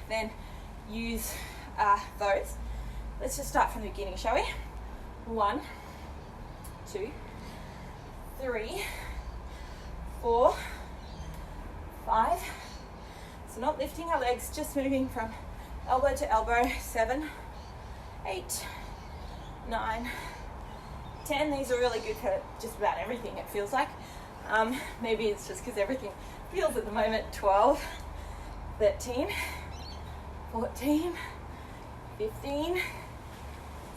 then use those. Let's just start from the beginning, shall we? 1, 2, 3, 4, 5. So not lifting our legs, just moving from elbow to elbow. 7, 8, 9, 10. These are really good for just about everything, it feels like. Maybe it's just because everything feels at the moment. 12, 13, 14, 15,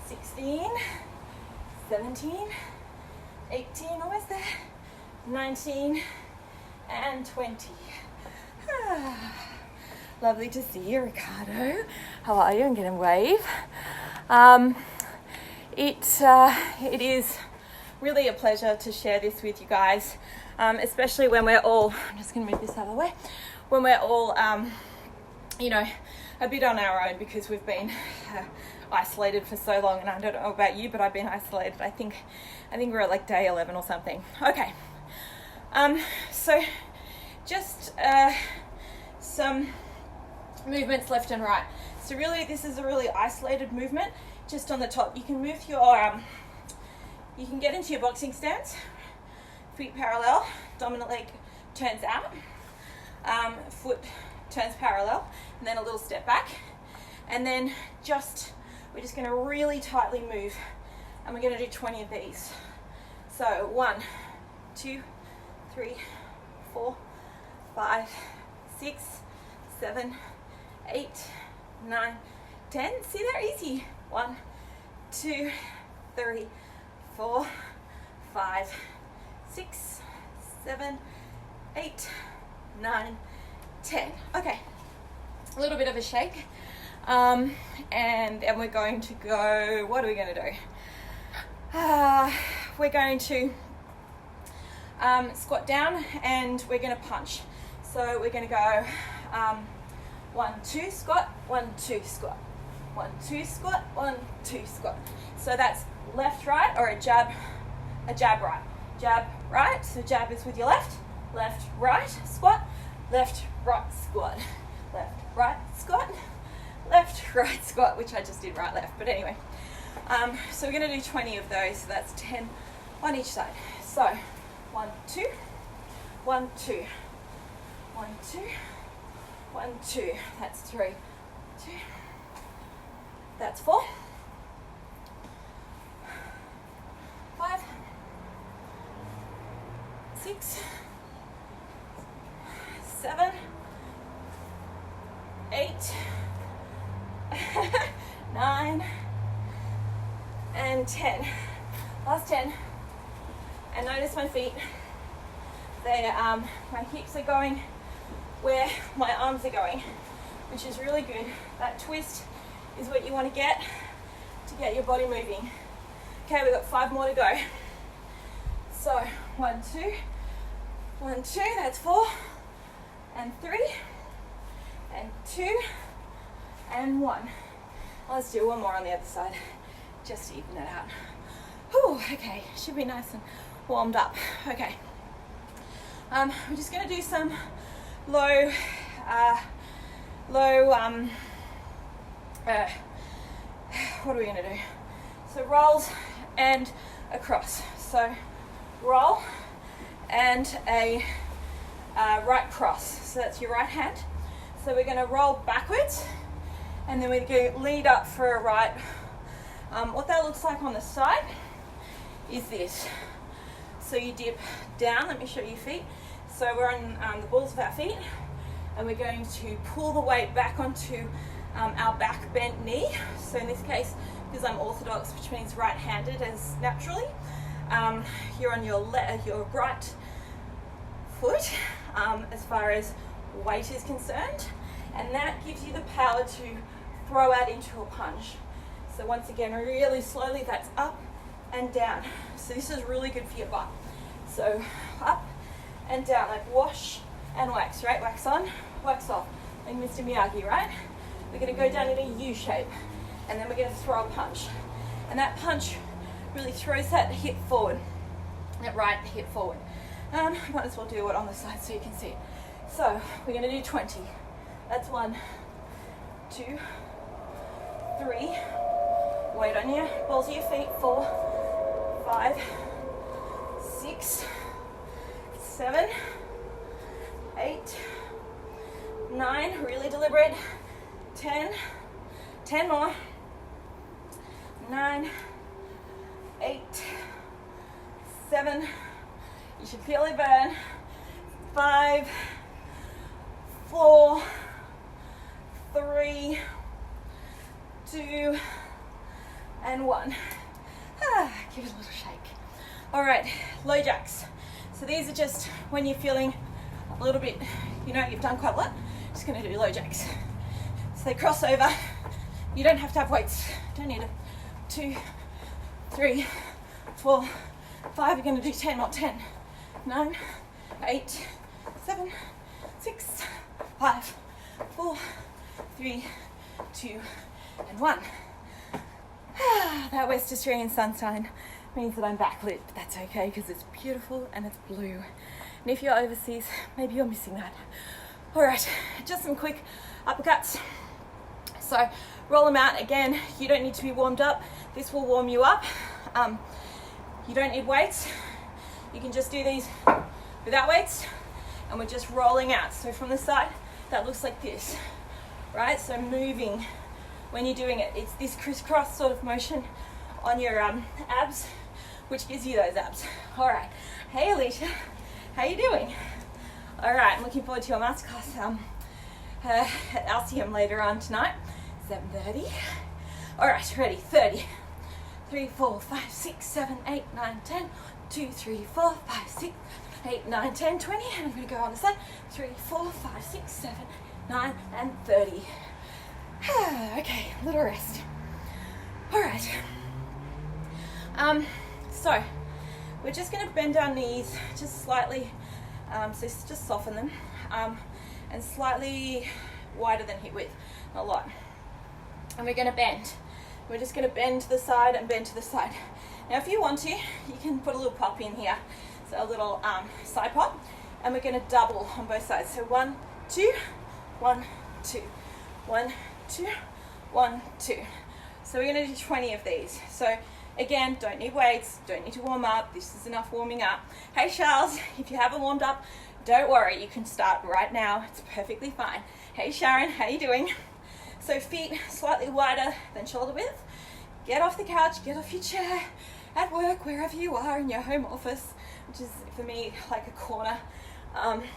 16, 17, 18, almost there, 19, and 20. Lovely to see you, Ricardo. How are you? I'm going to wave. It is really a pleasure to share this with you guys, especially when we're all, I'm just going to move this out of the way, when we're all, a bit on our own because we've been isolated for so long, and I don't know about you, but I've been isolated. I think we're at like day 11 or something. Okay. So just some movements left and right. So really, this is a really isolated movement. Just on the top, you can move your, you can get into your boxing stance, feet parallel, dominant leg turns out, foot turns parallel, and then a little step back, and then we're just going to really tightly move, and we're going to do 20 of these. So 1, 2, 3, 4, 5, 6, 7, 8, 9, 10. See, they're easy. 1, 2, 3, 4, 5, 6, 7, 8, 9, 10. Okay, a little bit of a shake, and we're going to go, what are we going to do? We're going to squat down, and we're going to punch. So we're going to go 1, 2, squat, 1, 2, squat, 1, 2, squat, 1, 2, squat. So that's left, right, or a jab, right. Jab, right, so jab is with your left, right, squat, left, right, squat, left, right, squat, left, right, squat, which I just did right, left, but anyway. So we're going to do 20 of those, so that's 10 on each side. So 1, 2, 1, 2, 1, 2, 1, 2, that's 3, 2, that's 4, 5, 6, 7, 8, 9, and 10. Last 10. And notice my feet. My hips are going where my arms are going, which is really good. That twist is what you want to get your body moving. Okay, we've got 5 more to go. So 1, 2, 1, 2, that's 4, and 3, and 2, and 1. Let's do one more on the other side, just to even it out. Whew, okay, should be nice and warmed up. Okay, we're just going to do some low, what are we going to do? So rolls and across. So roll and a right cross. So that's your right hand. So we're going to roll backwards, and then we're going to lead up for a right. What that looks like on the side is this. So you dip down. Let me show you feet. So we're on the balls of our feet, and we're going to pull the weight back onto our back bent knee. So in this case, because I'm orthodox, which means right-handed as naturally, you're on your right foot as far as weight is concerned, and that gives you the power to throw out into a punch. So once again, really slowly, that's up and down. So this is really good for your butt. So up and down, like wash and wax, right? Wax on, wax off, like Mr. Miyagi, right? We're going to go down in a U shape, and then we're going to throw a punch. And that punch really throws that hip forward, that right hip forward. Might as well do it on the side so you can see it. So we're going to do 20. That's 1, 2, 3, weight on your balls of your feet, 4, 5, 6, 7, 8, 9, really deliberate, 10, 10 more, 9, 8, 7, you should feel it burn, 5, 4, 3, 2, and 1. Give it a little shake. All right, low jacks. So these are just when you're feeling a little bit, you know, you've done quite a lot, just gonna do low jacks. So they cross over. You don't have to have weights. Don't need it. 2, 3, 4, 5. You're gonna do 10 more. 10, 9, 8, 7, 6, 5, 4, 3, 2, and 1. That West Australian sunshine means that I'm backlit, but that's okay because it's beautiful and it's blue. And if you're overseas, maybe you're missing that. All right, just some quick uppercuts. So roll them out. Again, you don't need to be warmed up. This will warm you up. You don't need weights. You can just do these without weights, and we're just rolling out. So from the side, that looks like this, right? So moving when you're doing it, it's this crisscross sort of motion on your abs, which gives you those abs. All right. Hey, Alicia, how you doing? All right, I'm looking forward to your masterclass at Alcium later on tonight, 7:30. All right, ready? 30. 3, 4, 5, 6, 7, 8, 9, 10. 2, 3, 4, 5, 6, 8, 9, 10, 20. And I'm going to go on the side. 3, 4, 5, 6, 7, 9, and 30. Okay, a little rest. All right. So we're just going to bend our knees just slightly, so just soften them, and slightly wider than hip width, not a lot. And we're going to bend. We're just going to bend to the side and bend to the side. Now, if you want to, you can put a little pop in here, so a little side pop, and we're going to double on both sides. So 1, 2, 1, 2, 1, 2, 1, 2. So we're going to do 20 of these. So again, don't need weights, don't need to warm up. This is enough warming up. Hey Charles, if you haven't warmed up, don't worry, you can start right now. It's perfectly fine. Hey Sharon, how you doing? So feet slightly wider than shoulder width. Get off the couch, get off your chair, at work, wherever you are, in your home office, which is for me like a corner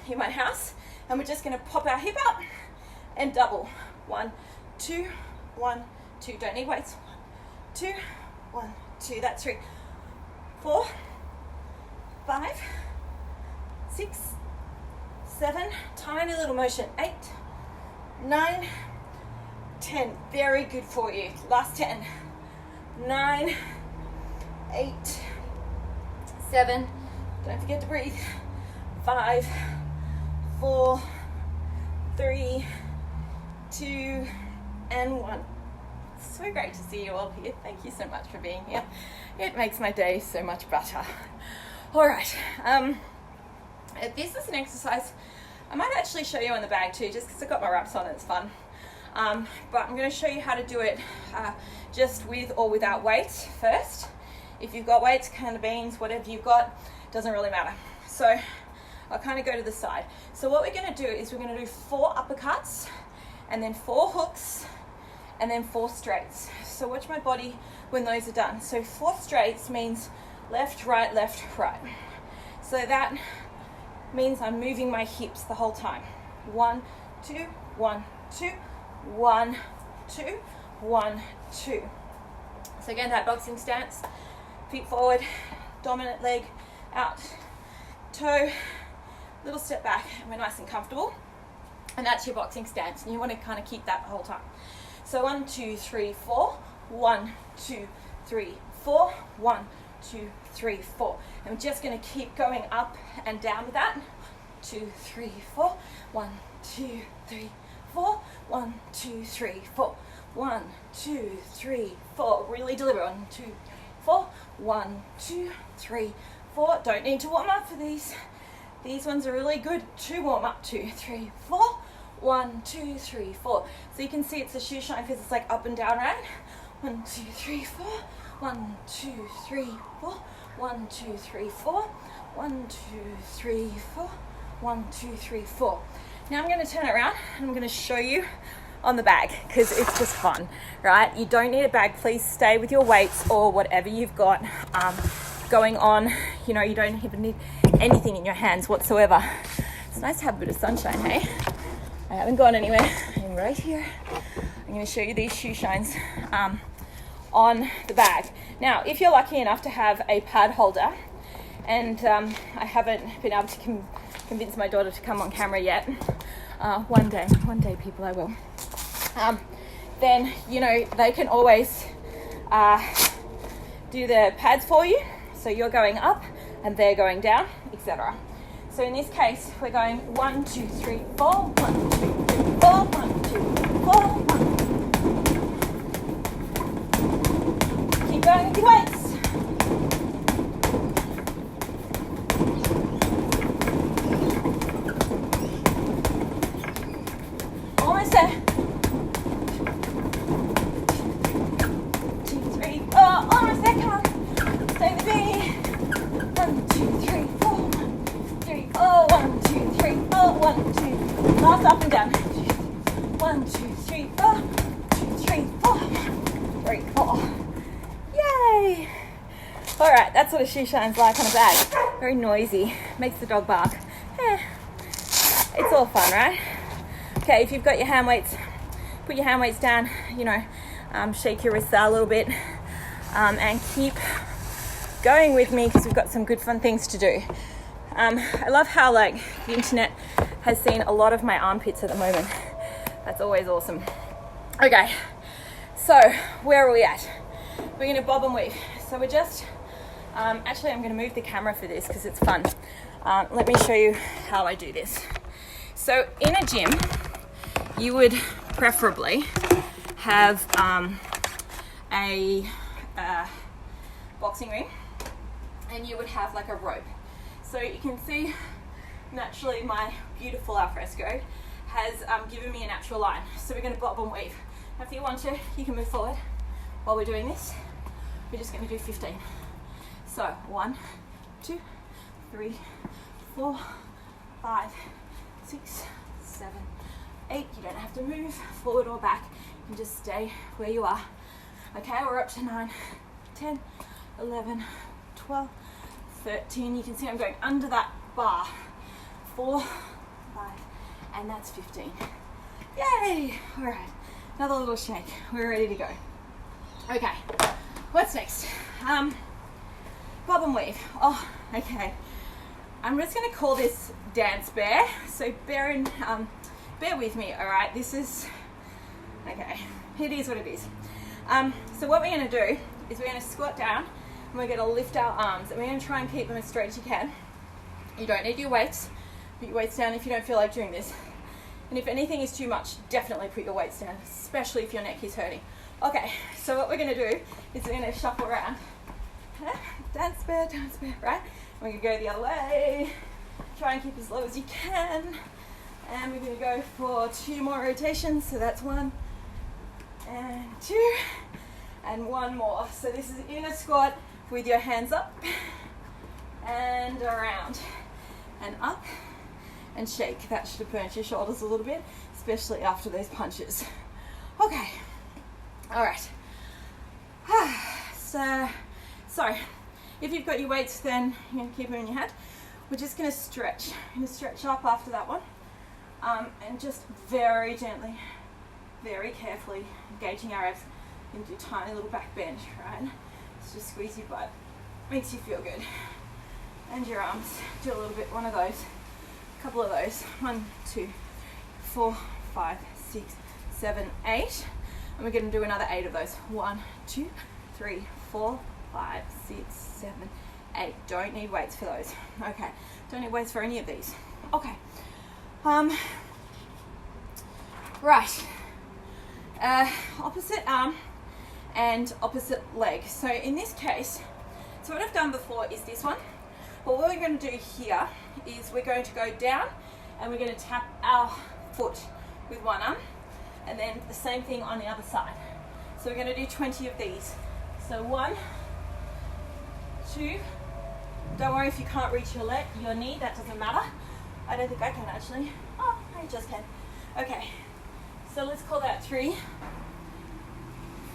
in my house. And we're just going to pop our hip up and double. 1, 2, 1, 2. Don't need weights. 1, 2, 1, 2. That's 3, 4, 5, 6, 7. Tiny little motion. 8, 9, 10. Very good for you. Last 10. 9, 8, 7. Don't forget to breathe. 5, 4, 3, 2, and 1. So great to see you all here. Thank you so much for being here. It makes my day so much better. All right. This is an exercise I might actually show you on the bag too, just because I've got my wraps on and it's fun. But I'm going to show you how to do it just with or without weights first. If you've got weights, can of beans, whatever you've got, doesn't really matter. So I'll kind of go to the side. So what we're going to do is we're going to do 4 uppercuts, and then 4 hooks, and then 4 straights. So watch my body when those are done. So 4 straights means left, right, left, right. So that means I'm moving my hips the whole time. 1, 2, 1, 2, 1, 2, 1, 2. So again, that boxing stance, feet forward, dominant leg out, toe, little step back, and we're nice and comfortable. And that's your boxing stance, and you want to kind of keep that the whole time. So 1, 2, 3, 4, 1, 2, 3, 4, 1, 2, 3, 4. And we're just going to keep going up and down with that. 2, 3, 4, 1, 2, 3, 4, 1, 2, 3, 4, 1, 2, 3, 4. Really deliver. 1, 2, 4, 1, 2, 3, 4. Don't need to warm up for these. These ones are really good to warm up. 2, 3, 4, 1, 2, 3, 4. So you can see it's a shoe shine because it's like up and down, right? 1, 2, 3, 4. 1, 2, 3, 4. 1, 2, 3, 4. 1, 2, 3, 4. 1, 2, 3, 4. Now I'm going to turn it around and I'm going to show you on the bag because it's just fun, right? You don't need a bag. Please stay with your weights or whatever you've got going on. You know, you don't even need anything in your hands whatsoever. It's nice to have a bit of sunshine, hey? I haven't gone anywhere. I'm right here. I'm going to show you these shoe shines on the bag. Now, if you're lucky enough to have a pad holder, and I haven't been able to convince my daughter to come on camera yet. One day, people, I will. Then, you know, they can always do the pads for you. So you're going up and they're going down, etc. So in this case, we're going 1, 2, 3, 4, 1, 2, 3, 4, 1, 2, 4, 1. Keep going with your weights. Almost there. 2, 3, 4, almost there, come on. Stay with me. 1, 2, 3, 4, 1, 3, 4, 1, 2, 3, 4, 1, 2. Last up and down. 1, 2, 3, 4, 2, 3, 4, 3, 4. Yay! Alright, that's what a shoe shine's like on a bag. Very noisy. Makes the dog bark. It's all fun, right? Okay, if you've got your hand weights, put your hand weights down, you know, shake your wrists out a little bit, and keep going with me because we've got some good fun things to do. I love how like the internet has seen a lot of my armpits at the moment. That's always awesome. Okay, so where are we at? We're going to bob and weave. So we're just, actually I'm going to move the camera for this because it's fun. Let me show you how I do this. So in a gym, you would preferably have a boxing ring, and you would have like a rope. So you can see naturally my beautiful alfresco has given me a natural line. So we're going to bob and weave. Now if you want to, you can move forward while we're doing this. We're just going to do 15. So 1, 2, 3, 4, 5, 6, 7, 8. You don't have to move forward or back. You can just stay where you are. Okay, we're up to 9, 10, 11, 12, 13. You can see I'm going under that bar. 4, 5, and that's 15. Yay! All right, another little shake. We're ready to go. Okay, what's next? Bob and weave. Oh, okay. I'm just going to call this dance bear. So bear with me. All right, this is okay. It is what it is. So what we're going to do is we're going to squat down and we're going to lift our arms and we're going to try and keep them as straight as you can. You don't need your weights. Put your weights down if you don't feel like doing this. And if anything is too much, definitely put your weights down, especially if your neck is hurting. Okay, so what we're going to do is we're going to shuffle around. Dance bear, right? We're going to go the other way. Try and keep as low as you can. And we're going to go for 2 more rotations. So that's 1 and 2 and 1 more. So this is in a squat with your hands up and around and up and shake. That should have burnt your shoulders a little bit, especially after those punches. Okay, all right. So if you've got your weights, then you're going to keep them in your hand. We're just going to stretch. We're going to stretch up after that one, and just very gently, very carefully engaging our abs into a tiny little back bend, right? So just squeeze your butt, makes you feel good. And your arms, do a little bit, one of those, a couple of those. 1, 2, 4, 5, 6, 7, 8. And we're going to do another 8 of those. 1, 2, 3, 4, 5, 6, 7, 8. Don't need weights for those. Okay, don't need weights for any of these. Okay. Right. Opposite arm and opposite leg. So in this case, so what I've done before is this one. But what we're going to do here is we're going to go down and we're going to tap our foot with one arm, and then the same thing on the other side. So we're going to do 20 of these. So 1, 2, don't worry if you can't reach your knee, that doesn't matter. I don't think I can actually. Oh, I just can. Okay, so let's call that 3,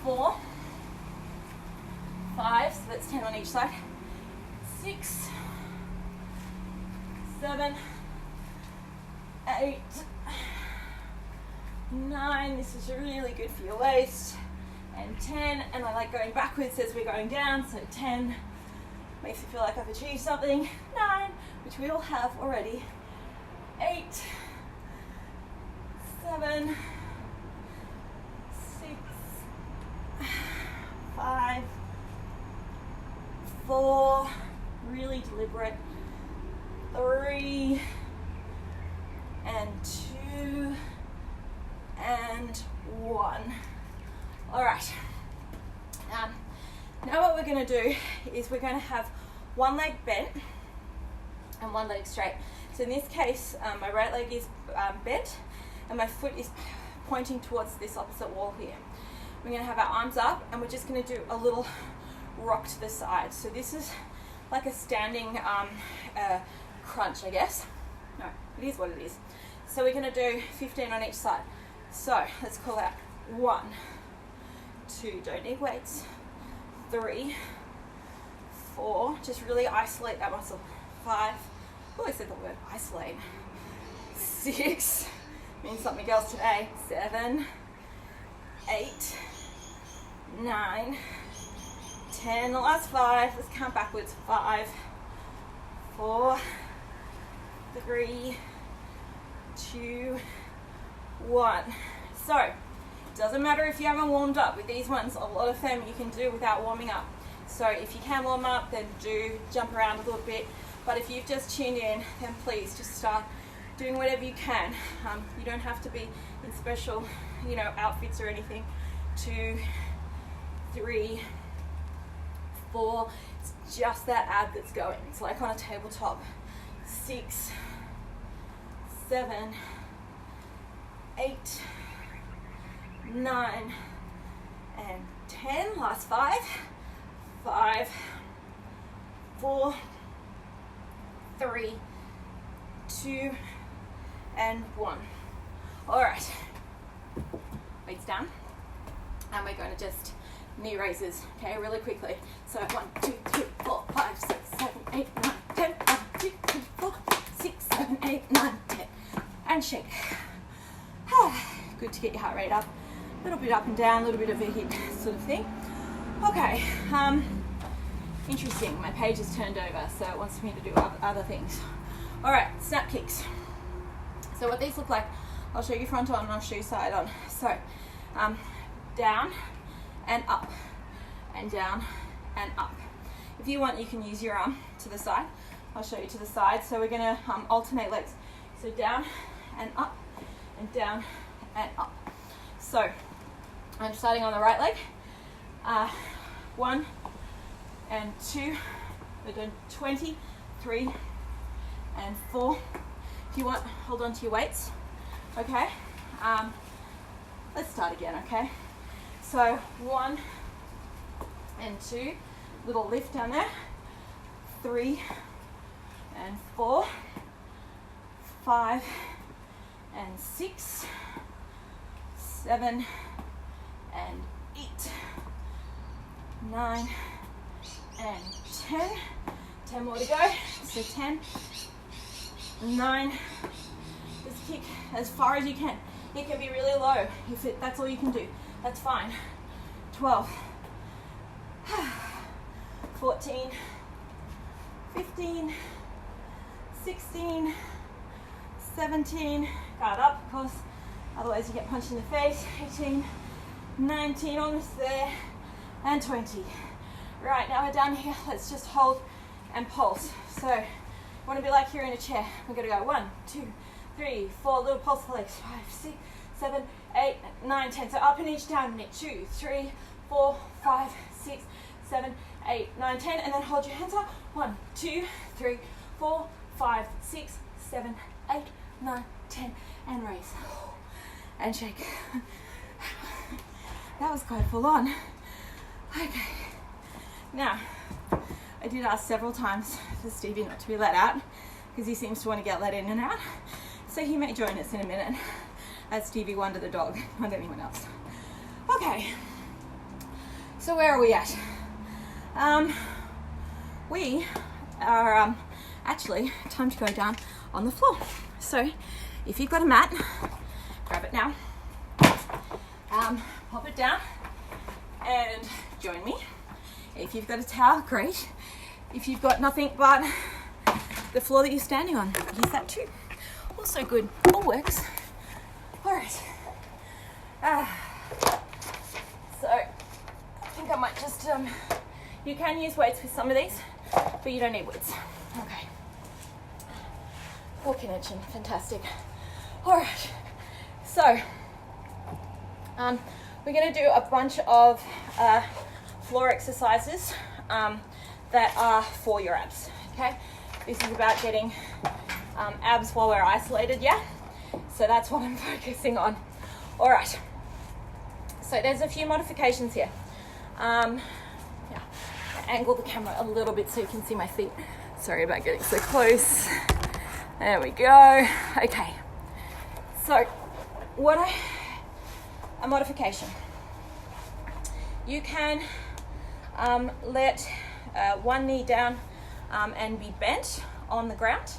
4, 5, so that's 10 on each side, 6, 7, 8, 9, this is really good for your waist, and 10, and I like going backwards as we're going down, so 10 makes me feel like I've achieved something, 9, which we all have already, 8, 7, 6, 5, 4, really deliberate, 3, and 2, and 1. All right. Now what we're going to do is we're going to have one leg bent and one leg straight. So in this case, my right leg is bent and my foot is pointing towards this opposite wall here. We're going to have our arms up and we're just going to do a little rock to the side. So this is like a standing crunch, I guess. No, it is what it is. So we're going to do 15 on each side. So let's call out 1, 2, don't need weights, 3, 4, just really isolate that muscle, 5, oh I said the word isolate, 6, means something else today, 7, 8, 9, 10, the last 5, let's count backwards, 5, 4, 3, 2, 1. So, it doesn't matter if you haven't warmed up. With these ones, a lot of them you can do without warming up. So if you can warm up, then do jump around a little bit. But if you've just tuned in, then please just start doing whatever you can. You don't have to be in special, outfits or anything. 2, 3, 4. It's just that ab that's going. It's like on a tabletop. 6, 7, 8, 9, and 10. Last 5, 5, 4, 3, 2, and 1. All right, weights down, and we're going to just knee raises, okay, really quickly. So 1, 2, 3, 4, 5, 6, 7, 8, 9, 10, 1, 2, 3, 4, 6, 7, 8, 9, 10, and shake. Good to get your heart rate up, a little bit up and down, a little bit of a hit sort of thing. Okay, interesting, my page is turned over, so it wants me to do other things. All right, snap kicks. So what these look like, I'll show you front on and I'll show you side on. So down and up, and down and up. If you want, you can use your arm to the side. I'll show you to the side. So we're gonna alternate legs. So down and up, and down and up. So I'm starting on the right leg. 1 and 2. We're doing 20, 3 and 4. If you want, hold on to your weights. Okay. Let's start again. Okay. So 1 and 2. Little lift down there. 3 and 4. 5 and 6, 7 and 8, 9 and 10. 10 more to go. So 10, 9. Just kick as far as you can. It can be really low if that's all you can do. That's fine. 12, 14, 15, 16, 17, guard up of course, otherwise you get punched in the face, 18, 19, almost there, and 20. Right, now we're down here, let's just hold and pulse. So, you want to be like you're in a chair. We're going to go 1, 2, 3, 4, little pulse for legs, 5, 6, 7, 8, 9, 10. So up and each, down and each, 2, 3, 4, 5, 6, 7, 8, 9, 10, and then hold your hands up, 1, 2, 3, 4, 5, 6, 7, 8, 9, 10, and raise. and shake. That was quite full on. Okay. Now, I did ask several times for Stevie not to be let out because he seems to want to get let in and out. So he may join us in a minute as Stevie Wonder the dog, not anyone else. Okay. So where are we at? We are actually time to go down on the floor. So if you've got a mat, grab it now. Pop it down and join me. If you've got a towel, great. If you've got nothing but the floor that you're standing on, use that too. Also good, all works. All right. So I think I might just, you can use weights with some of these, but you don't need weights. Okay. Walking engine, fantastic. All right. So, we're going to do a bunch of floor exercises that are for your abs, okay? This is about getting abs while we're isolated, yeah? So that's what I'm focusing on. All right. So there's a few modifications here. Yeah, angle the camera a little bit so you can see my feet. Sorry about getting so close. There we go. Okay. So a modification. You can let one knee down and be bent on the ground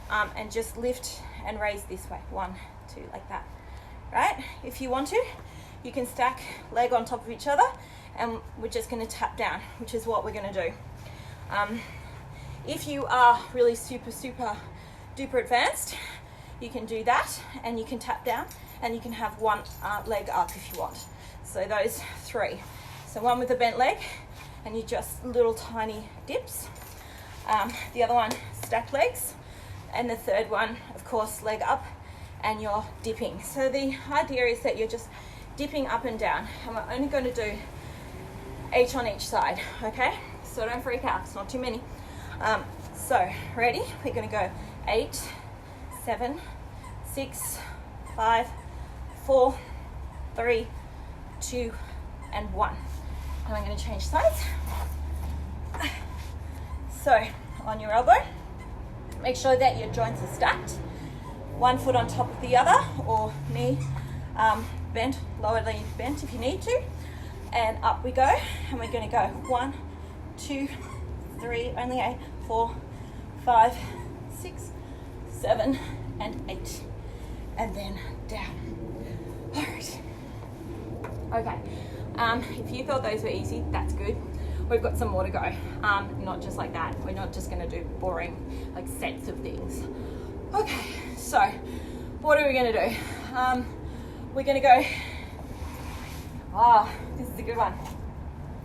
and just lift and raise this way. 1, 2, like that. Right? If you want to, you can stack leg on top of each other and we're just going to tap down, which is what we're going to do. If you are really super duper advanced, you can do that and you can tap down and you can have one leg up if you want. So those 3. So one with a bent leg and you just little tiny dips. The other one, stacked legs. And the third one, of course, leg up and you're dipping. So the idea is that you're just dipping up and down. And we're only going to do 8 on each side, okay? So don't freak out, it's not too many. So, ready? We're going to go 8, 7, 6, 5, 4, 3, 2, and 1. And I'm going to change sides. So, on your elbow, make sure that your joints are stacked. One foot on top of the other, or knee bent, lower leg bent if you need to. And up we go, and we're going to go 1, 2, 3, only 8, 4, 5, 6, 7, and 8. And then down. All right. Okay. If you thought those were easy, that's good. We've got some more to go. Not just like that. We're not just going to do boring like sets of things. Okay. So, what are we going to do? We're going to go. This is a good one.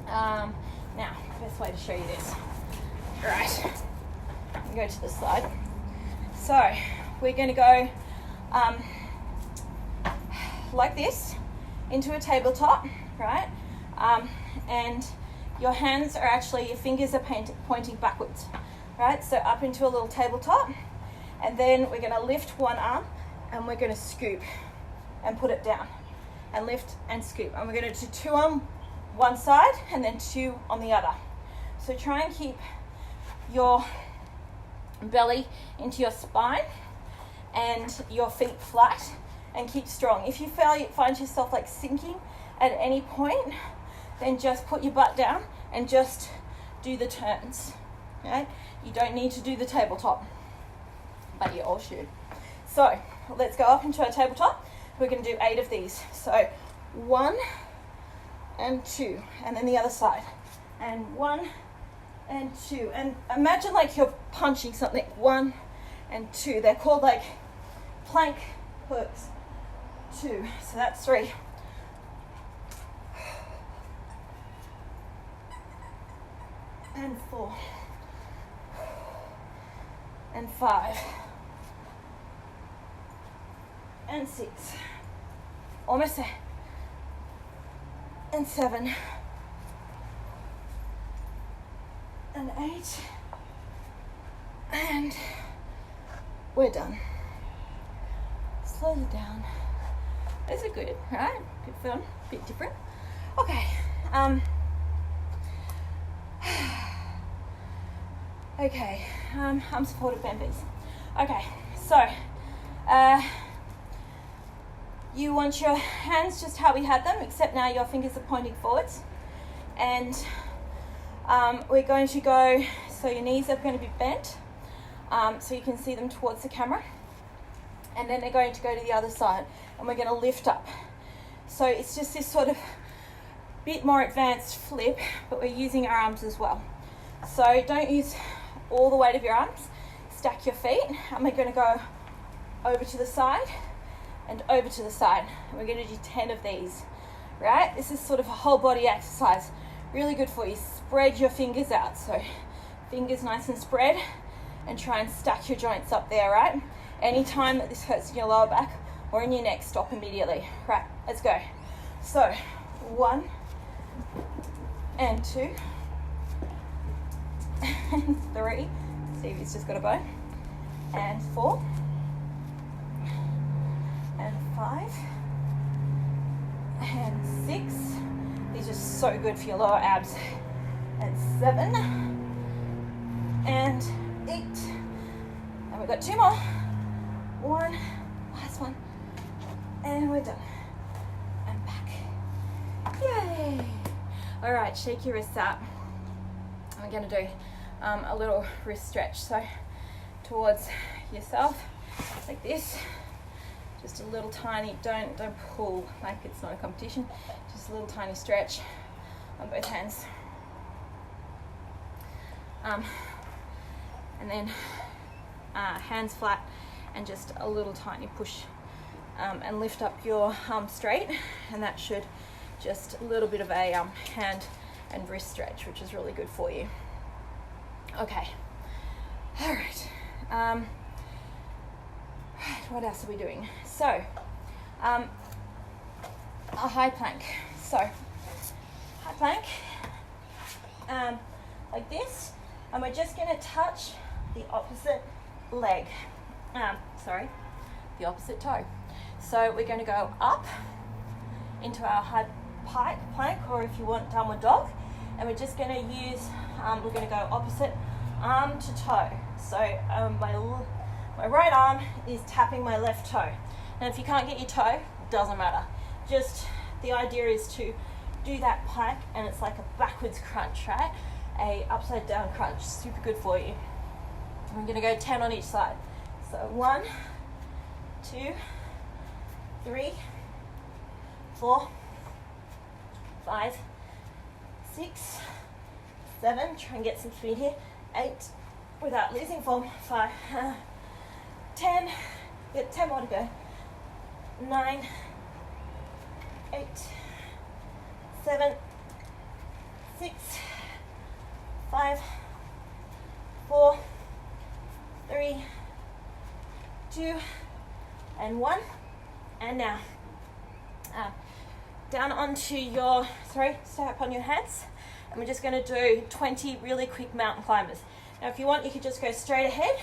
Now, best way to show you this. All right. Go to the side. So, we're going to go like this into a tabletop, right? And your hands are actually, your fingers are pointing backwards, right? So up into a little tabletop, and then we're going to lift one arm and we're going to scoop and put it down and lift and scoop. And we're going to do 2 on one side and then 2 on the other. So try and keep your belly into your spine and your feet flat and keep strong. If you find yourself like sinking at any point, then just put your butt down and just do the turns. Okay? You don't need to do the tabletop, but you all should. So let's go up into our tabletop. We're going to do 8 of these. So 1 and 2, and then the other side, and 1 and 2, and imagine like you're punching something. 1 and 2. They're called like plank hooks. 2. So that's 3. And 4. And 5. And 6. Almost there. And 7. And 8. And we're done. Slowly down. Those are good, right? Bit fun, bit different. Okay. Okay, arm supported bend. Okay, so you want your hands just how we had them, except now your fingers are pointing forwards. And we're going to go, so your knees are going to be bent, so you can see them towards the camera. And then they're going to go to the other side, and we're going to lift up. So it's just this sort of bit more advanced flip, but we're using our arms as well. So don't use all the weight of your arms. Stack your feet, and we're going to go over to the side and over to the side. And we're going to do 10 of these, right? This is sort of a whole body exercise. Really good for you. Spread your fingers out. So fingers nice and spread, and try and stack your joints up there, right? Anytime that this hurts in your lower back or in your neck, stop immediately. Right, let's go. So 1 and 2 and 3. Stevie's just got a bow. And 4 and 5 and 6. These are so good for your lower abs. And 7 and 8. And we've got 2 more. 1, last one, and we're done. And back. Yay! All right, shake your wrists out. I'm going to do a little wrist stretch. So towards yourself, like this. Just a little tiny. Don't pull like it's not a competition. Just a little tiny stretch on both hands. And then hands flat. And just a little tiny push and lift up your arm straight, and that should just a little bit of a hand and wrist stretch, which is really good for you. Okay, all right. What else are we doing? So a high plank. So high plank like this, and we're just going to touch the opposite leg. The opposite toe. So we're going to go up into our high plank, or if you want downward dog, and we're just going to use, we're going to go opposite arm to toe. So my right arm is tapping my left toe. Now if you can't get your toe, doesn't matter. Just the idea is to do that plank, and it's like a backwards crunch, right? A upside down crunch, super good for you. I'm going to go 10 on each side. So 1, 2, 3, 4, 5, 6, 7. Try and get some speed here. 8, without losing form. 5, 10. We got 10 more to go. 9, 8, 7, 6, 5, 4, 3, 2, and 1. And now down onto your throat, stay up on your hands, and we're just going to do 20 really quick mountain climbers. Now if you want, you could just go straight ahead.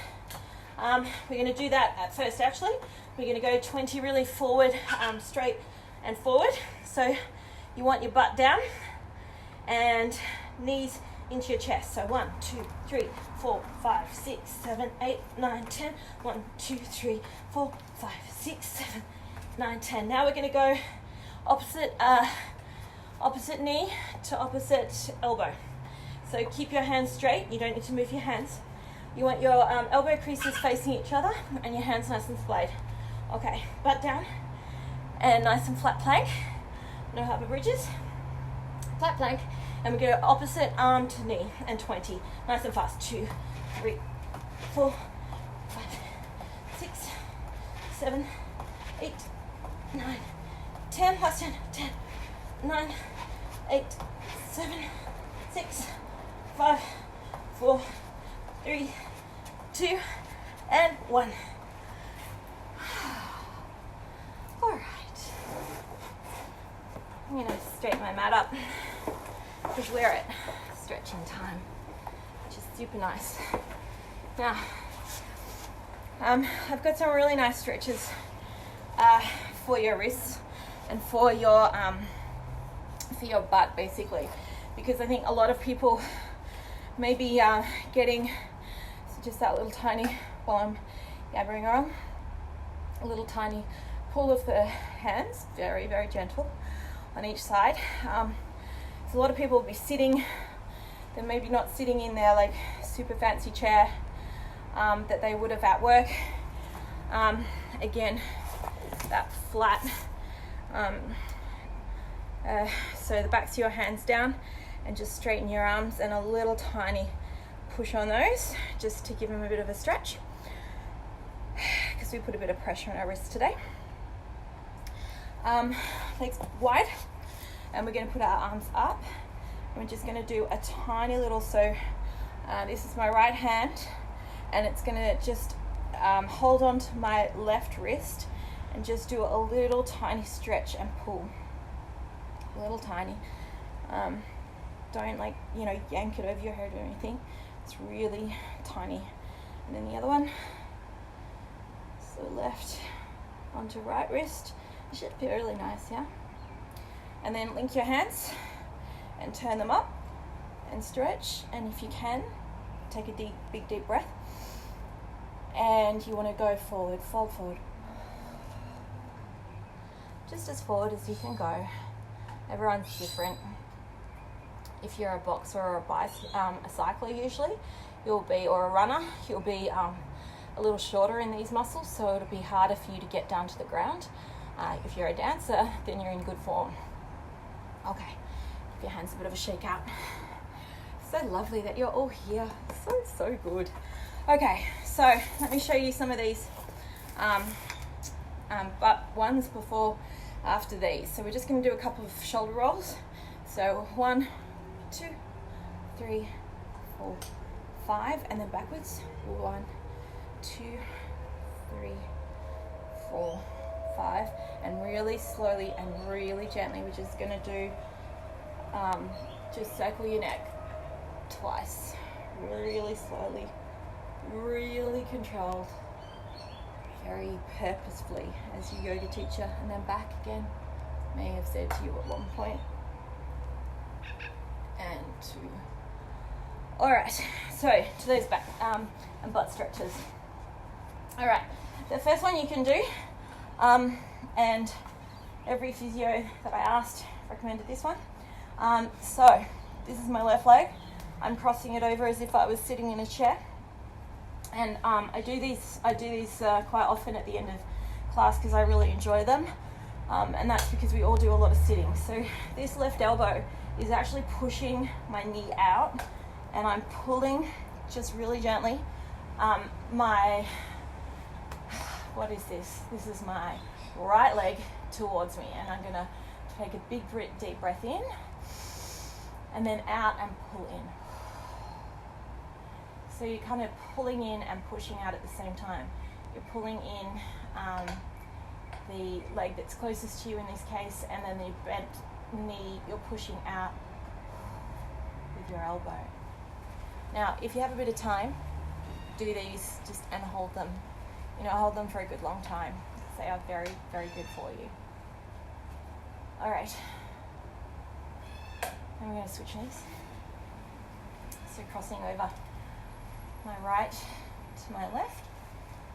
We're going to do that at first actually. We're going to go 20 really forward, straight and forward. So you want your butt down and knees into your chest. So 1, 2, 3, 4, 5, 6, 7, 8, 9, 10. 1, 2, 3, 4, 5, 6, 7, 9, 10. Now we're going to go opposite knee to opposite elbow. So keep your hands straight. You don't need to move your hands. You want your elbow creases facing each other and your hands nice and splayed. Okay, butt down and nice and flat plank. No harbour bridges. Flat plank. And we go opposite arm to knee and 20. Nice and fast. 2, 3, 4, 5, 6, 7, 8, 9, 10. Last 10. 10, 9, 8, 7, 6, 5, 4, 3, 2, and 1. All right. I'm going to straighten my mat up because we're at stretching time, which is super nice. Now, I've got some really nice stretches for your wrists. and for your butt, basically, because I think a lot of people may be getting just that little tiny, while I'm yabbering on, a little tiny pull of the hands, very, very gentle on each side. So a lot of people will be sitting, they're maybe not sitting in their like super fancy chair that they would have at work. Again, that flat, so the backs of your hands down, and just straighten your arms, and a little tiny push on those just to give them a bit of a stretch, because we put a bit of pressure on our wrists today. Legs wide, and we're going to put our arms up, and we're just going to do a tiny little, so this is my right hand, and it's going to just hold on to my left wrist and just do a little tiny stretch and pull, a little tiny. Don't like, yank it over your head or anything. It's really tiny. And then the other one, so left onto right wrist. It should feel really nice, yeah? And then link your hands and turn them up and stretch. And if you can, take a big deep breath. And you want to go forward, fold forward. Just as forward as you can go. Everyone's different. If you're a boxer or a cycler usually, or a runner, you'll be a little shorter in these muscles, so it'll be harder for you to get down to the ground. If you're a dancer, then you're in good form. Okay, give your hands a bit of a shake out. So lovely that you're all here. So good. Okay, so let me show you some of these butt ones after these. So we're just going to do a couple of shoulder rolls. So 1, 2, 3, 4, 5, and then backwards. 1, 2, 3, 4, 5, and really slowly and really gently we're just going to do just circle your neck twice, really slowly, really controlled, very purposefully as your yoga teacher, and then back again. May have said to you at one point. And 2. All right, so to those back and butt stretches. All right, the first one you can do, and every physio that I asked recommended this one. So this is my left leg. I'm crossing it over as if I was sitting in a chair, and I do these quite often at the end of class because I really enjoy them, and that's because we all do a lot of sitting. So this left elbow is actually pushing my knee out, and I'm pulling just really gently what is this? This is my right leg towards me, and I'm gonna take a big deep breath in, and then out and pull in. So you're kind of pulling in and pushing out at the same time. You're pulling in the leg that's closest to you in this case, and then the bent knee, you're pushing out with your elbow. Now, if you have a bit of time, do these just and hold them. Hold them for a good long time. They are very, very good for you. All right. And we're going to switch knees. So crossing over my right to my left.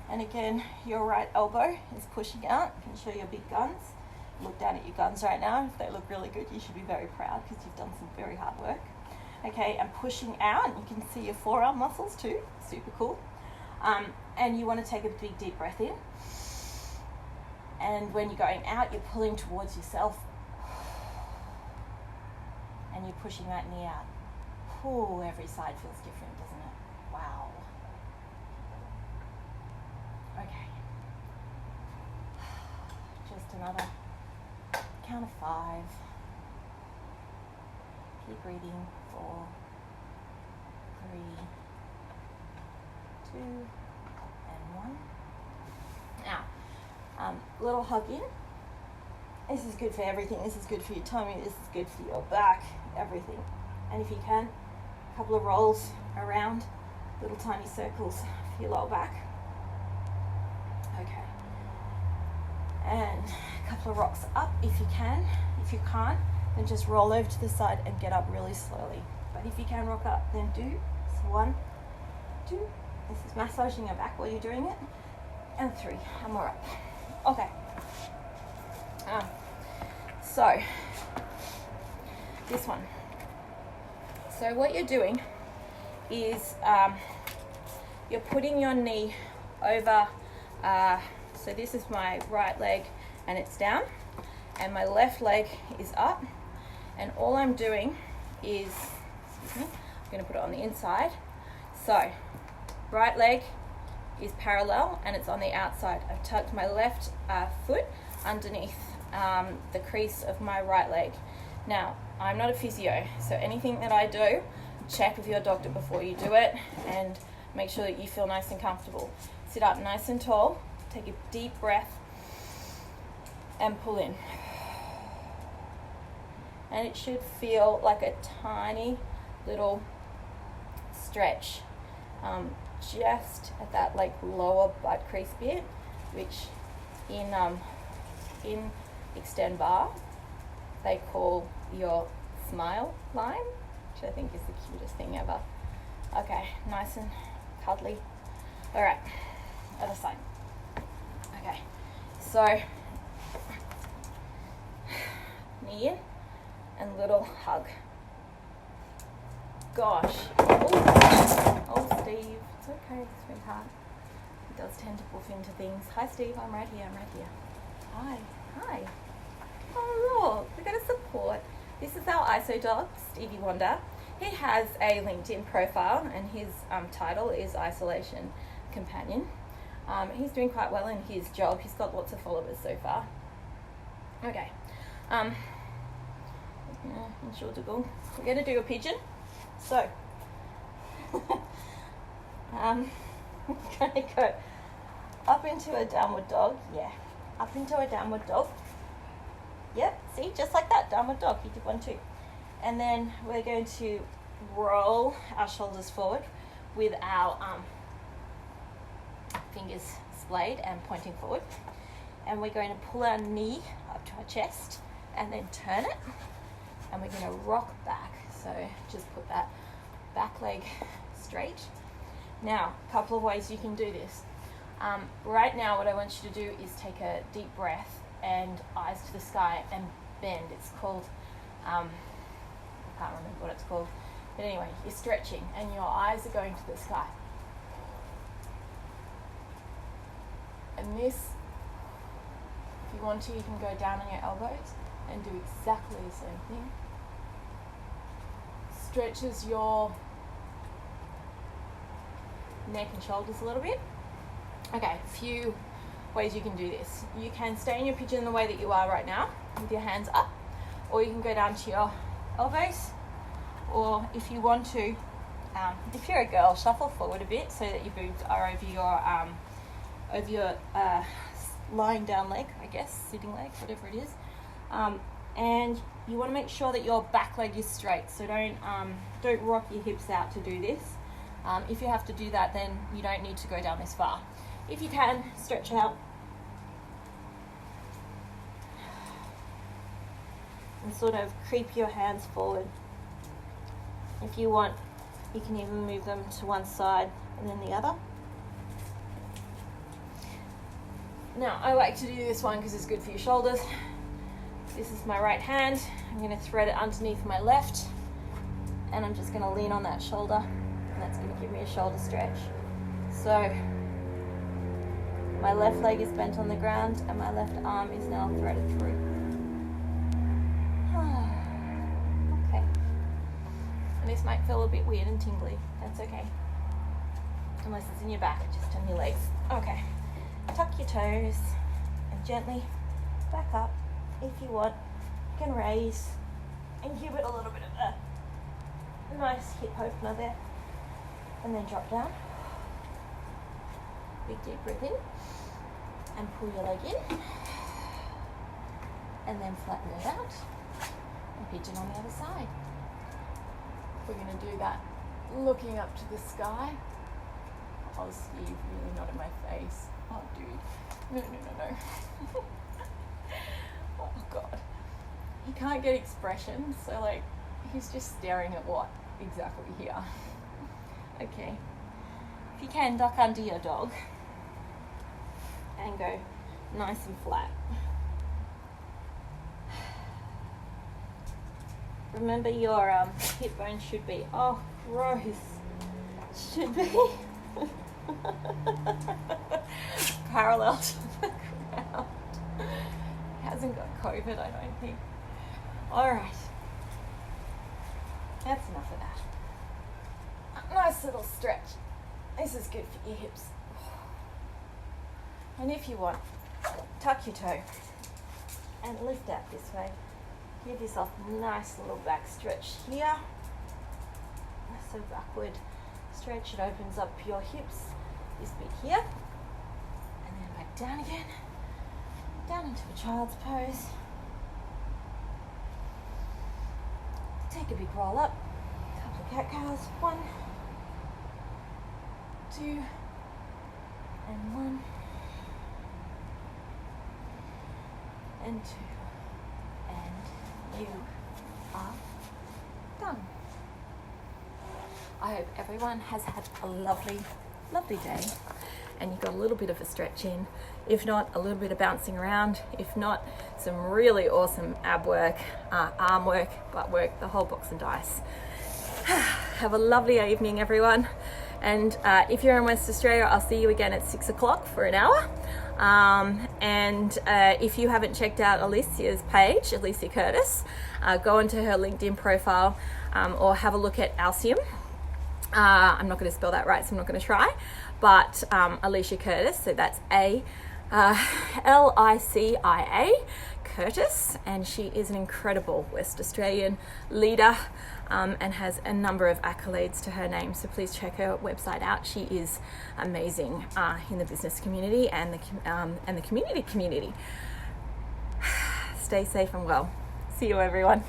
And again, your right elbow is pushing out. You can show your big guns. Look down at your guns right now. If they look really good, you should be very proud because you've done some very hard work. Okay, and pushing out, and you can see your forearm muscles too. Super cool. And you want to take a big deep breath in. And when you're going out, you're pulling towards yourself. And you're pushing that knee out. Ooh, every side feels different, doesn't it? Wow. Okay. Just another count of 5. Keep breathing. 4, 3, 2, and 1. Now, little hug in. This is good for everything. This is good for your tummy. This is good for your back. Everything. And if you can, a couple of rolls around, little tiny circles for your lower back. Okay. And couple of rocks up if you can. If you can't, then just roll over to the side and get up really slowly. But if you can rock up, then do. So 1, 2. This is massaging your back while you're doing it. And 3, and more up. Okay. So, this one. So what you're doing is you're putting your knee over, so this is my right leg and it's down, and my left leg is up, and all I'm doing is, excuse me, I'm going to put it on the inside. So, right leg is parallel and it's on the outside. I've tucked my left foot underneath the crease of my right leg. Now, I'm not a physio, so anything that I do, check with your doctor before you do it and make sure that you feel nice and comfortable. Sit up nice and tall, take a deep breath and pull in. And it should feel like a tiny little stretch just at that like lower butt crease bit, which in extend bar they call your smile line, which I think is the cutest thing ever. Okay, nice and cuddly. All right, other side. Okay, so knee in and little hug. Gosh. Oh, Steve, it's okay, sweetheart. He does tend to buff into things. Hi, Steve, I'm right here. Hi. Oh, look, we're going to support. This is our ISO dog, Stevie Wonder. He has a LinkedIn profile and his title is Isolation Companion. He's doing quite well in his job. He's got lots of followers so far. Okay. We're going to do a pigeon. So, I'm going to go up into a downward dog. Yeah, up into a downward dog. Yep, see, just like that, downward dog. You did 1, 2. And then we're going to roll our shoulders forward with our fingers splayed and pointing forward. And we're going to pull our knee up to our chest and then turn it. And we're going to rock back. So just put that back leg straight. Now, a couple of ways you can do this. Right now, what I want you to do is take a deep breath and eyes to the sky and bend. It's called, I can't remember what it's called. But anyway, you're stretching and your eyes are going to the sky. And this, if you want to, you can go down on your elbows and do exactly the same thing. Stretches your neck and shoulders a little bit. Okay, a few ways you can do this. You can stay in your pigeon the way that you are right now with your hands up, or you can go down to your elbows, or if you want to, if you're a girl, shuffle forward a bit so that your boobs are over your lying down leg, I guess, sitting leg, whatever it is. And you want to make sure that your back leg is straight, so don't rock your hips out to do this. If you have to do that, then you don't need to go down this far. If you can, stretch out and sort of creep your hands forward. If you want, you can even move them to one side and then the other. Now, I like to do this one because it's good for your shoulders. This is my right hand. I'm going to thread it underneath my left, and I'm just going to lean on that shoulder, and that's going to give me a shoulder stretch. So my left leg is bent on the ground and my left arm is now threaded through. Okay. And this might feel a bit weird and tingly. That's okay. Unless it's in your back, just on your legs. Okay. Tuck your toes and gently back up. If you want, you can raise and give it a little bit of a nice hip opener there. And then drop down. Big deep breath in. And pull your leg in. And then flatten it out. And pigeon on the other side. We're going to do that looking up to the sky. Oh, Steve, really not in my face. Oh, dude. No. Oh God. He can't get expression, so like he's just staring at what exactly here. Okay. If you can, duck under your dog and go nice and flat. Remember your hip bone should be, oh gross, should be parallel to the ground. He hasn't got COVID, I don't think. Alright, that's enough of that. Nice little stretch. This is good for your hips. And if you want, tuck your toe and lift out this way. Give yourself a nice little back stretch here. So backward stretch, it opens up your hips, this bit here. And then back down again. Down into a child's pose. Take a big roll up. Couple of cat cows. 1, 2, and 1. And 2. And you are done. I hope everyone has had a lovely, lovely day and you got a little bit of a stretch in. If not, a little bit of bouncing around. If not, some really awesome ab work, arm work, butt work, the whole box and dice. Have a lovely evening, everyone. And if you're in West Australia, I'll see you again at 6 o'clock for an hour. And if you haven't checked out Alicia's page, Alicia Curtis, go onto her LinkedIn profile or have a look at Alcium. I'm not going to spell that right, so I'm not going to try. But Alicia Curtis, so that's Licia Curtis, and she is an incredible West Australian leader and has a number of accolades to her name. So please check her website out. She is amazing in the business community and the community. Stay safe and well. See you, everyone.